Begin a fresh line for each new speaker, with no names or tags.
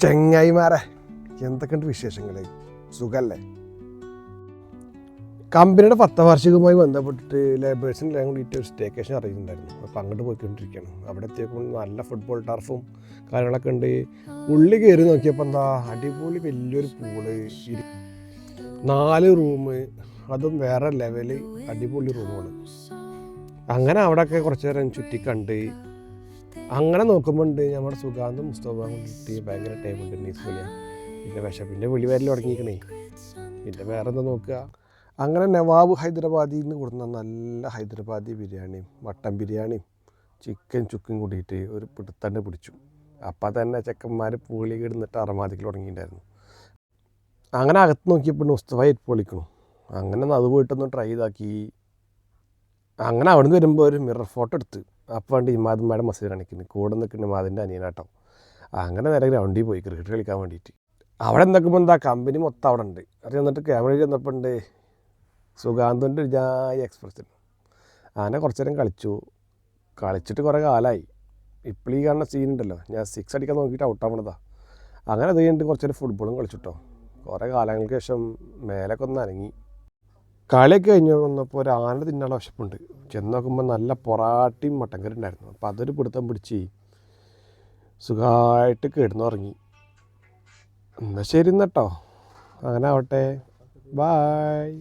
ചെങ്ങായിമാരെ എന്തൊക്കെയുണ്ട് വിശേഷങ്ങൾ? സുഖല്ലേ? കമ്പനിയുടെ 10ാം വാർഷികവുമായി ബന്ധപ്പെട്ടിട്ട് ലേബേഴ്സിനെല്ലാം കൂടിയിട്ട് ഒരു സ്റ്റേക്കേഷൻ അറിയിച്ചിട്ടുണ്ടായിരുന്നു. അപ്പോൾ അങ്ങോട്ട് പോയിക്കൊണ്ടിരിക്കുകയാണ്. അവിടെ എത്തിയപ്പോൾ നല്ല ഫുട്ബോൾ ടർഫും കാര്യങ്ങളൊക്കെ ഉണ്ട്. ഉള്ളിൽ കയറി നോക്കിയപ്പോൾ എന്താ അടിപൊളി വലിയൊരു പൂള്, 4 റൂം, അതും വേറെ ലെവല് അടിപൊളി റൂമുകൾ. അങ്ങനെ അവിടെയൊക്കെ കുറച്ച് നേരം ചുറ്റിക്കണ്ട്. അങ്ങനെ നോക്കുമ്പോൾ ഉണ്ട് നമ്മുടെ സുഗാന്തും മുസ്തഫയും കൊണ്ടിട്ട് ഭയങ്കര ടേബിൾ ടെന്നീസ് കളിയാണ്. പിന്നെ വിശപ്പിൻ്റെ വിളി വരൽ തുടങ്ങിയിരിക്കണേ. പിന്നെ വേറെ എന്താ നോക്കുക, അങ്ങനെ നവാബ് ഹൈദരാബാദിൽ നിന്ന് കൊടുക്കുന്ന നല്ല ഹൈദരാബാദി ബിരിയാണിയും മട്ടൻ ബിരിയാണിയും ചിക്കൻ ചുക്കും കൂടിയിട്ട് ഒരു പിടുത്തണ്ട് പിടിച്ചു. അപ്പം തന്നെ ചെക്കന്മാർ പൂളി കിടന്നിട്ട് അറമാദിക്കൽ തുടങ്ങിയിട്ടുണ്ടായിരുന്നു. അങ്ങനെ അകത്ത് നോക്കിയപ്പോൾ മുസ്തഫ പൊളിക്കണം. അങ്ങനെ അത് പോയിട്ടൊന്ന് ട്രൈ ചെയ്താക്കി. അങ്ങനെ അവിടെ നിന്ന് വരുമ്പോൾ ഒരു മിറർ ഫോട്ടോ എടുത്ത്. അപ്പോൾ ഉണ്ട് ഇമാദന്മാരുടെ മസീദ് കാണിക്കുന്നത്, കൂടെ നിൽക്കുന്ന ഇമാദിൻ്റെ അനിയനാട്ടോ. അങ്ങനെ നേരെ ഗ്രൗണ്ടിൽ പോയി ക്രിക്കറ്റ് കളിക്കാൻ വേണ്ടിയിട്ട്. അവിടെ എന്തൊക്കെ എന്താ കമ്പനി മൊത്തം അവിടെ ഉണ്ട്. അത് ചെന്നിട്ട് ക്യാമറയിൽ ചെന്നപ്പോൾ ഉണ്ട് സുഗാന്തിൻ്റെ ജായ എക്സ്പ്രഷൻ. അങ്ങനെ കുറച്ച് നേരം കളിച്ചിട്ട് കുറേ കാലമായി. ഇപ്പോൾ ഈ കാണുന്ന സീനുണ്ടല്ലോ, ഞാൻ 6 അടിക്കാൻ നോക്കിയിട്ട് ഔട്ടാവണതാ. അങ്ങനെ അത് കഴിഞ്ഞിട്ട് കുറച്ച് നേരം ഫുട്ബോളും കളിച്ചിട്ടോ. കുറേ കാലങ്ങൾക്ക് ശേഷം മേലൊക്കെ ഒന്ന് അനങ്ങി. കളിയൊക്കെ കഴിഞ്ഞ് വന്നപ്പോൾ ഒരു ആന തിന്നാനുള്ള വിശപ്പുണ്ട്. ചെന്ന് നോക്കുമ്പോൾ നല്ല പൊറാട്ടയും മട്ടൻ കറി ഉണ്ടായിരുന്നു. അപ്പോൾ അതൊരു പിടുത്തം പിടിച്ച് സുഖമായിട്ട് കിടന്നുറങ്ങി. എന്നാൽ ശരി എന്നട്ടോ, അങ്ങനെ ആവട്ടെ, ബായ്.